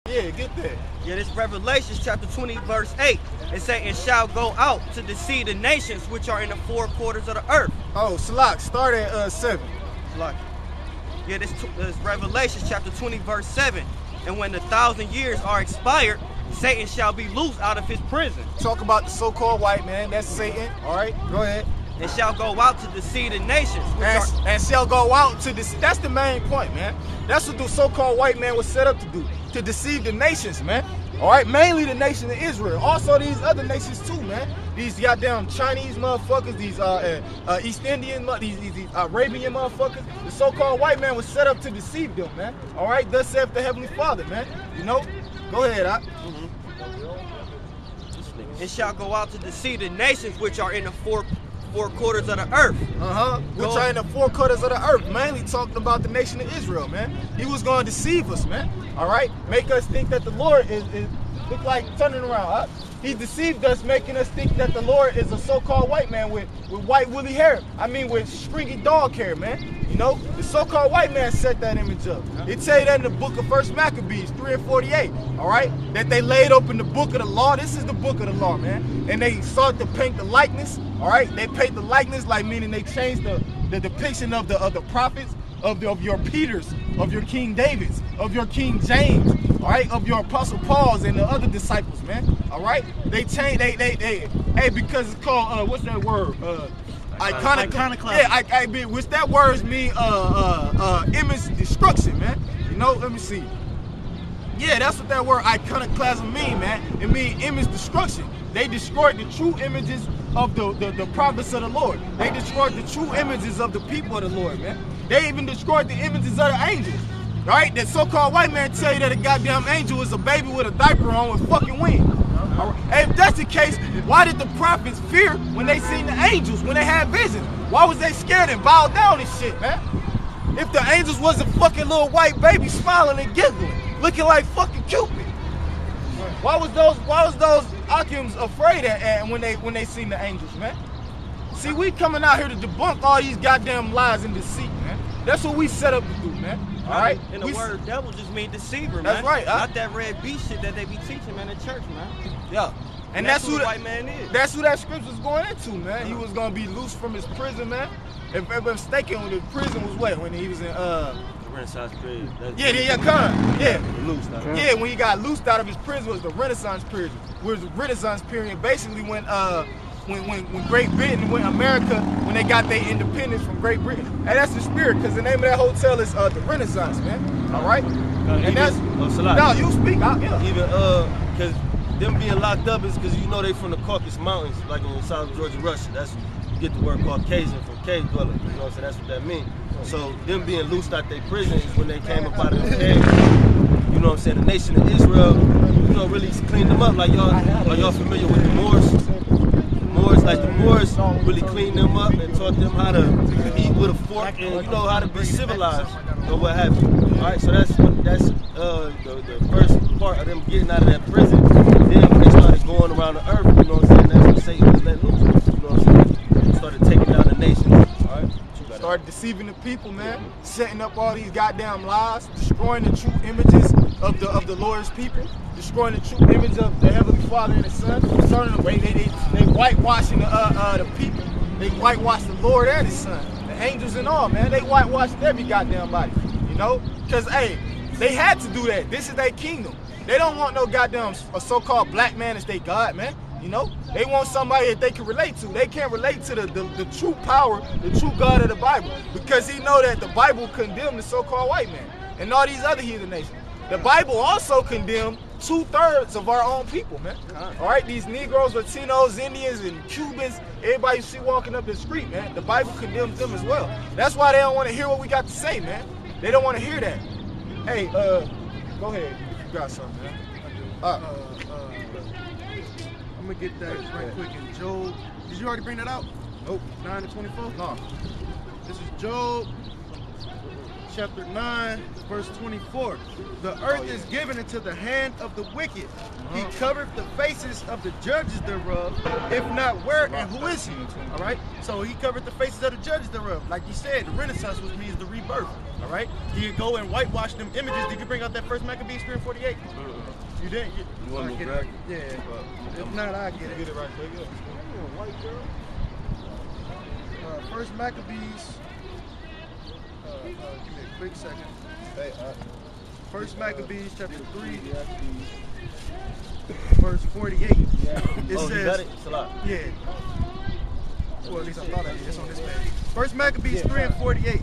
Yeah, get that. Yeah, this Revelation chapter 20, verse 8. It say, and shall go out to deceive the nations which are in the four quarters of the earth. Oh, Salak, start at 7. Like, yeah, this Revelation chapter 20, verse 7. And when the 1,000 years are expired, Satan shall be loosed out of his prison. Talk about the so-called white man. That's Satan. All right, go ahead. And shall go out to deceive the nations. And shall go out to deceive. That's the main point, man. That's what the so-called white man was set up to do. To deceive the nations, man. All right, mainly the nation of Israel. Also these other nations too, man. These goddamn Chinese motherfuckers, these East Indian, these Arabian motherfuckers. The so-called white man was set up to deceive them, man. All right, thus saith the Heavenly Father, man. You know? Go ahead, It shall go out to deceive the nations which are in the four quarters of the earth. Which are in the four quarters of the earth. Mainly talking about the nation of Israel, man. He was going to deceive us, man. All right? Make us think that the Lord is look like turning around. He deceived us, making us think that the Lord is a so-called white man with white woolly hair. I mean, with stringy dog hair, man. You know, the so-called white man set that image up. It tell you that in the book of 1 Maccabees 3:48. All right, that they laid open the book of the law. This is the book of the law, man. And they sought to paint the likeness. All right, they paint the likeness, like meaning they changed the depiction of the prophets, of your Peters, of your King Davids, of your King James, all right, of your Apostle Pauls and the other disciples, man. All right, they changed, hey, because it's called what's that word? Iconoclasm. Yeah, which that words mean image destruction, man. You know, let me see. Yeah, that's what that word iconoclasm mean, man. It mean image destruction. They destroyed the true images of the prophets of the Lord. They destroyed the true images of the people of the Lord, man. They even destroyed the images of the angels. Right? That so-called white man tell you that a goddamn angel is a baby with a diaper on with fucking wings. Right? Hey, if that's the case, why did the prophets fear when they seen the angels, when they had visions? Why was they scared and bowed down and shit, man? If the angels was a fucking little white baby smiling and giggling, looking like fucking Cupid. Why was those Akims afraid when they seen the angels, man? See, we coming out here to debunk all these goddamn lies and deceit, man. That's what we set up to do, man. All right? And the word devil just mean deceiver, man. That's right. Not that red beast shit that they be teaching, man, in church, man. Yeah. And that's who the white man is. That's who that scripture's going into, man. He was gonna be loose from his prison, man. If I'm mistaken, when the prison was what? When he was in Renaissance period. Yeah, when he got loosed out of his prison was the Renaissance period. Was the Renaissance period basically when Great Britain, when America, when they got their independence from Great Britain. And that's the spirit, because the name of that hotel is the Renaissance, man. All right? And that's, no, you speak out, yeah. Even, because them being locked up is because you know they from the Caucasus Mountains, like in South Georgia, Russia. That's, you get the word Caucasian from cave dweller, you know what I'm saying? That's what that means. So them being loosed out their prison is when they came up out of the cave. You know what I'm saying? The nation of Israel, you know, really cleaned them up. Like y'all familiar with the Moors? Like the Moors really cleaned them up and taught them how to eat with a fork and you know how to be civilized or what have you. All right, so that's the first part of them getting out of that prison. Then when they started going around the earth, you know what I'm saying? That's when Satan was let loose. You know what I'm saying? Started taking down the nation. All right. Started deceiving the people, man. Setting up all these goddamn lies, destroying the true images of the Lord's people, destroying the true image of the Heavenly Father and the Son. Turning away, they whitewashing the people. They whitewashed the Lord and His Son, the angels and all, man. They whitewashed every goddamn body, you know. Cause hey, they had to do that. This is their kingdom. They don't want no goddamn so-called black man as their God, man. You know, they want somebody that they can relate to. They can't relate to the true power, the true God of the Bible, because he know that the Bible condemned the so-called white man and all these other heathen nations. The Bible also condemned 2/3 of our own people, man. All right, these Negroes, Latinos, Indians, and Cubans, everybody you see walking up the street, man, the Bible condemns them as well. That's why they don't want to hear what we got to say, man. They don't want to hear that. Hey, go ahead. You got something, man. I'm gonna get that right quick in Job. Did you already bring that out? Nope. 9-24? No. This is Job chapter 9, verse 24. The earth is given into the hand of the wicked. He covered the faces of the judges thereof. If not, where and who is he? All right. So he covered the faces of the judges thereof. Like you said, the Renaissance, which means the rebirth. All right, he'd go and whitewash them images. Did you bring out that first Maccabees 3 and 48? You didn't. You want me to grab it? Yeah. If not, I get it. Get it right quick. First Maccabees. Give me a quick second. First Maccabees chapter 3, verse 48. It Oh, says, you got it? It's a lot. yeah. Well, at least I thought I did. It's on this page. First Maccabees 3 and 48.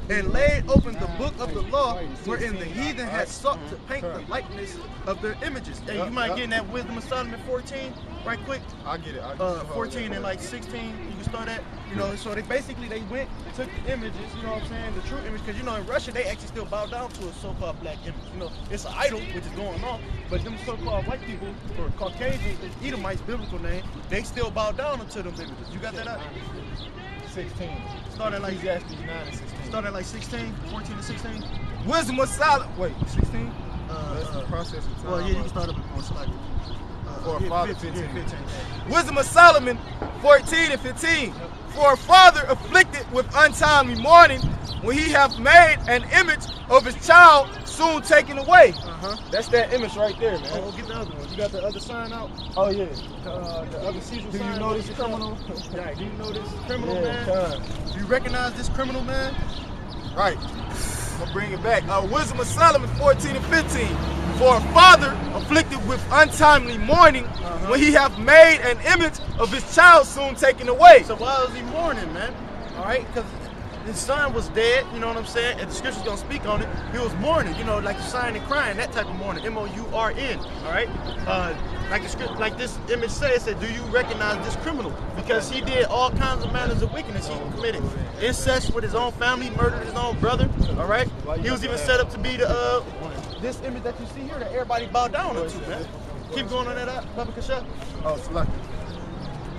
And laid open the book of the law, wherein the heathen had sought to paint the likeness of their images. Hey, you mind getting that Wisdom of Solomon 14 right quick? I'll get it. 14 and like 16, you can start at. You know, so they went, took the images, you know what I'm saying, the true image, because you know in Russia they actually still bow down to a so-called black image. You know, it's an idol which is going on, but them so-called white people or Caucasians, Edomites, biblical name, they still bow down to them images. You got that out? 16. Start at like Ecclesiastes 9 and 16. Start at like 16, 14 and 16. Wisdom of Solomon. Wait, 16? That's the process of time. Well, yeah, you can start up before Slack. For a father, 15. Wisdom of Solomon 14 and 15. For a father afflicted with untimely mourning, when he hath made an image of his child soon taken away. That's that image right there, man. Oh, get the other one. You got the other sign out? Oh, yeah. The other Caesar Do sign. you know this criminal? Yeah, do you know this criminal, Yeah, man? Do you recognize this criminal, man? Right. I'm going to bring it back. Wisdom of Solomon 14 and 15. For a father afflicted with untimely mourning, when he hath made an image of his child soon taken away. So why was he mourning, man? All right, because his son was dead, you know what I'm saying? And the scripture's gonna speak on it. He was mourning, you know, like sighing and crying, that type of mourning, M-O-U-R-N, all right? Like the script, like this image says, do you recognize this criminal? Because he did all kinds of manners of wickedness. He committed incest with his own family, murdered his own brother, all right? He was even set up to be the this image that you see here that everybody bow down to, man. Keep going on that Baba Kasha. Oh, it's lucky.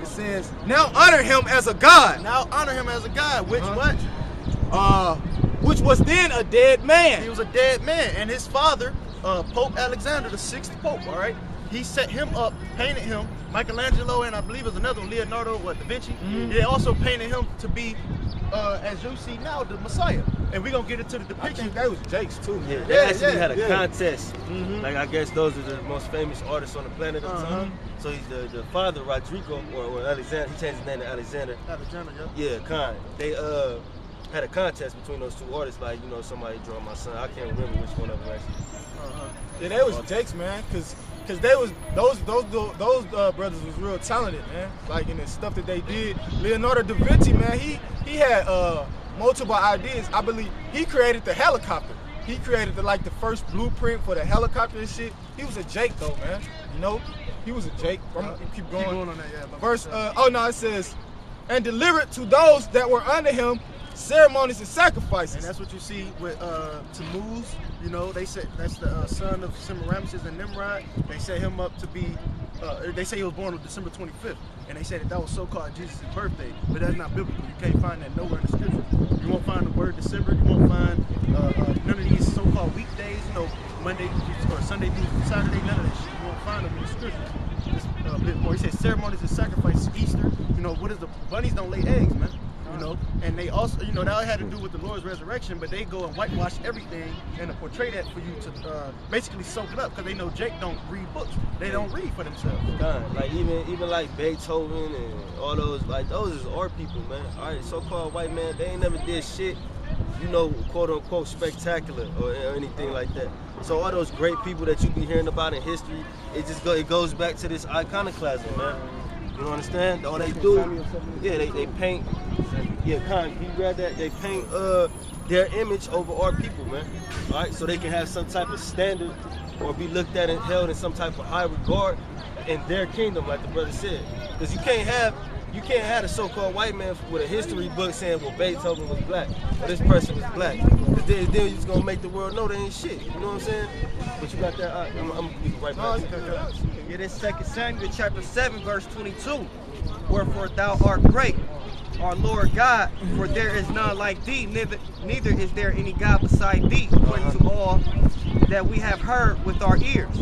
It says, now honor him as a god. Now honor him as a god, which what? Which was then a dead man. He was a dead man, and his father, Pope Alexander, the 6th Pope, all right? He set him up, painted him, Michelangelo, and I believe it was another one, Leonardo, Da Vinci. They also painted him to be, as you see now, the Messiah. And we're going to get into the I depiction. think that was Jake's too. Yeah, Man. they actually had a contest. Like, I guess those are the most famous artists on the planet at the time. So he's the father, Rodrigo, or Alexander. He changed his name to Alexander. Alexander, Yeah, Khan. They had a contest between those two artists. Like, you know, somebody drew my son. I can't remember which one of them actually. Yeah, they was Jake's, man, cause they was those brothers was real talented, man. Like in the stuff that they did. Leonardo da Vinci, man, he had multiple ideas. I believe he created the helicopter. He created the first blueprint for the helicopter and shit. He was a Jake though, man. You know, he was a Jake. I'm gonna keep going. Keep going on that, yeah. Verse, it says, and delivered to those that were under him ceremonies and sacrifices. And that's what you see with Tammuz. You know, they said that's the son of Semiramis and Nimrod. They set him up to be, they say he was born on December 25th. And they said that was so-called Jesus' birthday. But that's not biblical. You can't find that nowhere in the scripture. You won't find the word December. You won't find none of these so-called weekdays, you know, Monday or Sunday through Saturday, none of that shit. You won't find them in the scripture. Just a bit more. He said ceremonies and sacrifices, Easter. You know, what is the bunnies don't lay eggs, man. You know, and they also, you know, that had to do with the Lord's resurrection, but they go and whitewash everything and portray that for you to basically soak it up, because they know Jake don't read books. They don't read for themselves. Like even like Beethoven and all those, like those is art people, man. All right, so-called white man, they ain't never did shit, you know, quote unquote spectacular or anything like that. So all those great people that you be hearing about in history, it goes back to this iconoclasm, man. You know, understand? All they do, yeah, they paint. Yeah, Con, you read that? They paint their image over our people, man. All right, so they can have some type of standard or be looked at and held in some type of high regard in their kingdom, like the brother said. Because you can't have a so-called white man with a history book saying, well, Beethoven was black, or this person was black. Because then you're just gonna make the world know they ain't shit. You know what I'm saying? But you got that. I'm gonna be right back. It is 2 Samuel chapter 7, verse 22. Wherefore thou art great, our Lord God, for there is none like thee, neither is there any God beside thee, according to all that we have heard with our ears.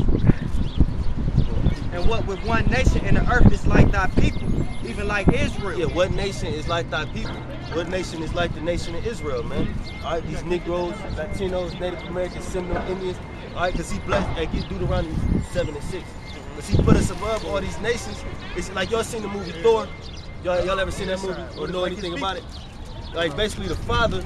And what with one nation in the earth is like thy people, even even like Israel? Yeah, what nation is like thy people? What nation is like the nation of Israel, man? All right, these Negroes, Latinos, Native Americans, Seminole Indians. All right, because he blessed, and get Deuteronomy 7 and 6. Because he put us above all these nations. It's like y'all seen the movie Thor. Y'all ever seen that movie or know anything about it? Like basically the father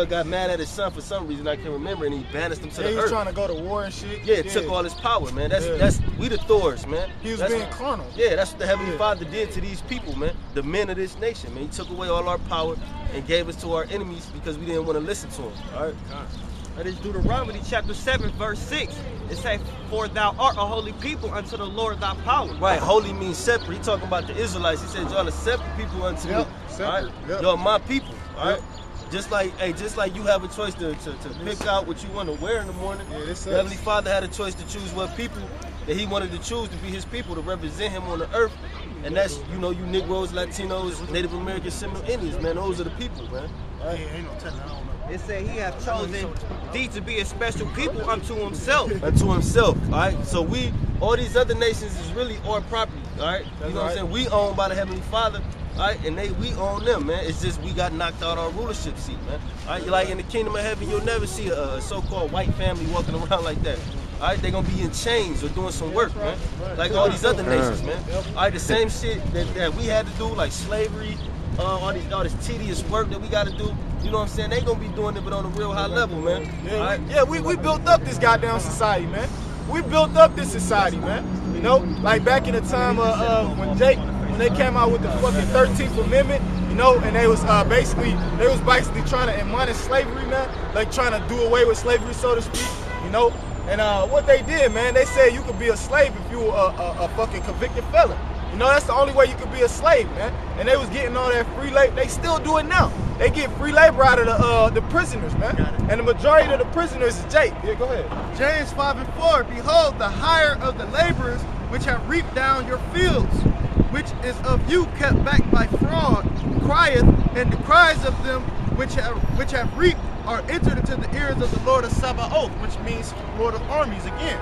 got mad at his son for some reason I can't remember, and he banished him to the earth. He was trying to go to war and shit. Yeah, it took all his power, man. That's we the Thors, man. He was being carnal. Yeah, that's what the Heavenly Father did to these people, man. The men of this nation, man. He took away all our power and gave us to our enemies because we didn't want to listen to him. All right. That is Deuteronomy chapter 7, verse 6. It says, "For thou art a holy people unto the Lord thy power." Right, holy means separate. He talking about the Israelites. He said, y'all are separate people unto me. Separate. All right? Yep. Y'all my people. All right. Yep. Just like you have a choice to pick out what you want to wear in the morning. Yeah, this the Heavenly Father had a choice to choose what people that he wanted to choose to be his people, to represent him on the earth. And that's, you Negroes, Latinos, Native Americans, Seminole Indians, man. Those are the people, man. Right. Ain't no telling. I don't know. It said he hath chosen thee to be a special people unto himself. Unto himself, all right? So all these other nations is really our property, all right? You know what I'm saying? We owned by the Heavenly Father, all right? And we own them, man. It's just we got knocked out our rulership seat, man. All right? Like in the kingdom of heaven, you'll never see a so-called white family walking around like that. All right, they're gonna be in chains or doing some work, man. Like all these other nations, man. All right, the same shit that we had to do, like slavery, all this tedious work that we got to do. You know what I'm saying? They gonna be doing it, but on a real high level, man. Yeah, we built up this goddamn society, man. We built up this society, man. You know, like back in the time when they came out with the fucking 13th Amendment, you know, and they was basically trying to admonish slavery, man. Like trying to do away with slavery, so to speak, you know. And what they did, man, they said you could be a slave if you were a fucking convicted felon. You know, that's the only way you could be a slave, man. And they was getting all that free labor. They still do it now. They get free labor out of the prisoners, man. And the majority of the prisoners is Jake. Yeah, go ahead. James 5 and 4, behold, the hire of the laborers which have reaped down your fields, which is of you kept back by fraud, crieth, and the cries of them which have reaped are entered into the ears of the Lord of Sabaoth, which means Lord of armies again.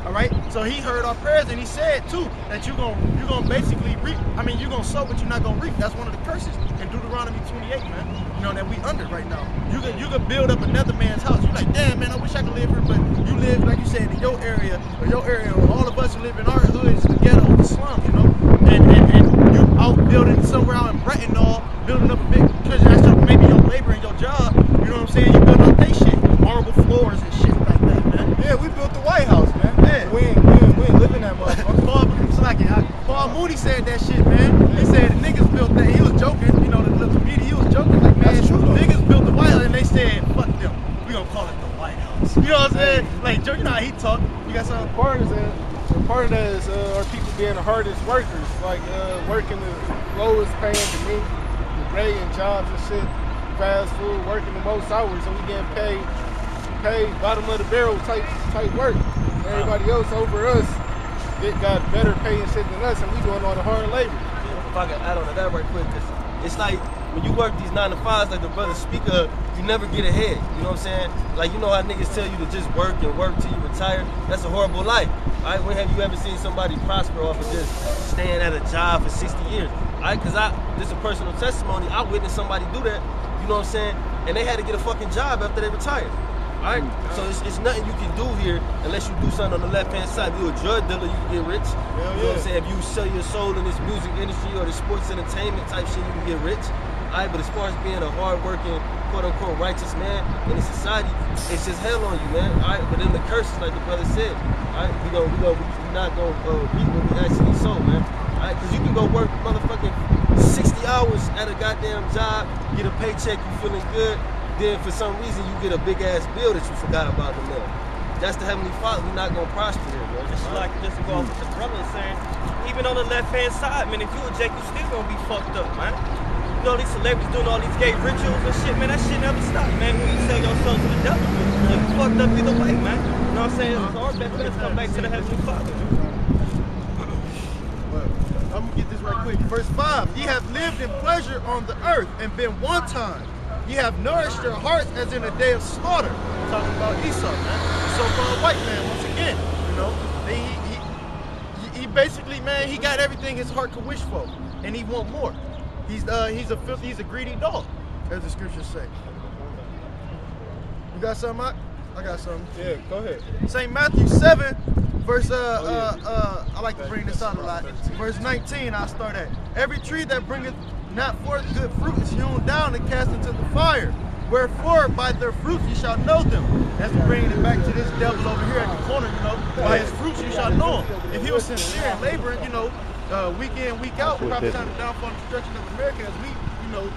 All right, so he heard our prayers, and he said too that you're gonna basically reap. I mean, you're gonna sow, but you're not gonna reap. That's one of the curses in Deuteronomy 28, man. You know that we under right now. You could build up another man's house. You're like, damn, man, I wish I could live here, but you live like you said in your area, or all of us who live in our hoods, the ghetto, the slums, you know, and you out building somewhere out in Bretonall, building up a big because that's maybe your labor and your job. You know what I'm saying? You build up they shit, marble floors and shit like that, man. Yeah, we built the White House, man. Yeah. We ain't living that motherfucker. Paul Mooney said that shit, man. He said the niggas built that. He was joking, you know, the media, he was joking like, man, that's true, niggas built the White House, and they said, fuck them. We gonna call it the White House. You know what I'm saying? Like, you know how he talk. You got something? Part of that is our people being the hardest workers, like working the lowest paying, degrading jobs and shit, fast food, working the most hours, so we getting paid bottom of the barrel type work. Everybody else over us got better pay and shit than us, and we doing all the hard labor. If I could add on to that right quick, because it's like when you work these 9 to 5s, like the brother speak of, you never get ahead. You know what I'm saying? Like, you know how niggas tell you to just work and work till you retire? That's a horrible life. All right, when have you ever seen somebody prosper off of just staying at a job for 60 years? All right, because this is a personal testimony. I witnessed somebody do that, you know what I'm saying? And they had to get a fucking job after they retired. All right, so it's nothing you can do here unless you do something on the left-hand side. If you're a drug dealer, you can get rich. You know what I'm saying? If you sell your soul in this music industry or the sports entertainment type shit, you can get rich. All right, but as far as being a hard-working, quote-unquote, righteous man in a society, it's just hell on you, man. All right, but then the curses, like the brother said, all right, we're not going to reap what we actually sow, man. All right, because you can go work motherfucking 60 hours at a goddamn job, get a paycheck, you feeling good. Then for some reason you get a big ass bill that you forgot about the mail. That's the Heavenly Father. We're not gonna prosper here, bro. Just to go off what the brother is saying, even on the left hand side, man, if you a Jake, you still gonna be fucked up, man. You know these celebrities doing all these gay rituals and shit, man. That shit never stop, man. When you sell your soul to the devil, you fucked up either way, man. You know what I'm saying? So our best bet is come back to the Heavenly Father. I'm gonna get this right quick. Verse 5, ye have lived in pleasure on the earth and been wanton. Ye have nourished your hearts as in a day of slaughter. I'm talking about Esau, man. The so-called white man, once again. You know, he basically man, he got everything his heart could wish for, and he want more. He's a filthy, he's a greedy dog, as the scriptures say. You got something, Mike? I got something. Yeah, go ahead. St. Matthew 7, verse, I like to bring this out a lot. Verse 19, I'll start at. Every tree that bringeth not forth good fruit is hewn down and cast into the fire. Wherefore, by their fruits you shall know them. That's bringing it back to this devil over here at the corner, you know. By his fruits you shall know him. If he was sincere and laboring, you know, week in, week out, prophesying the downfall and destruction of America as we, you know,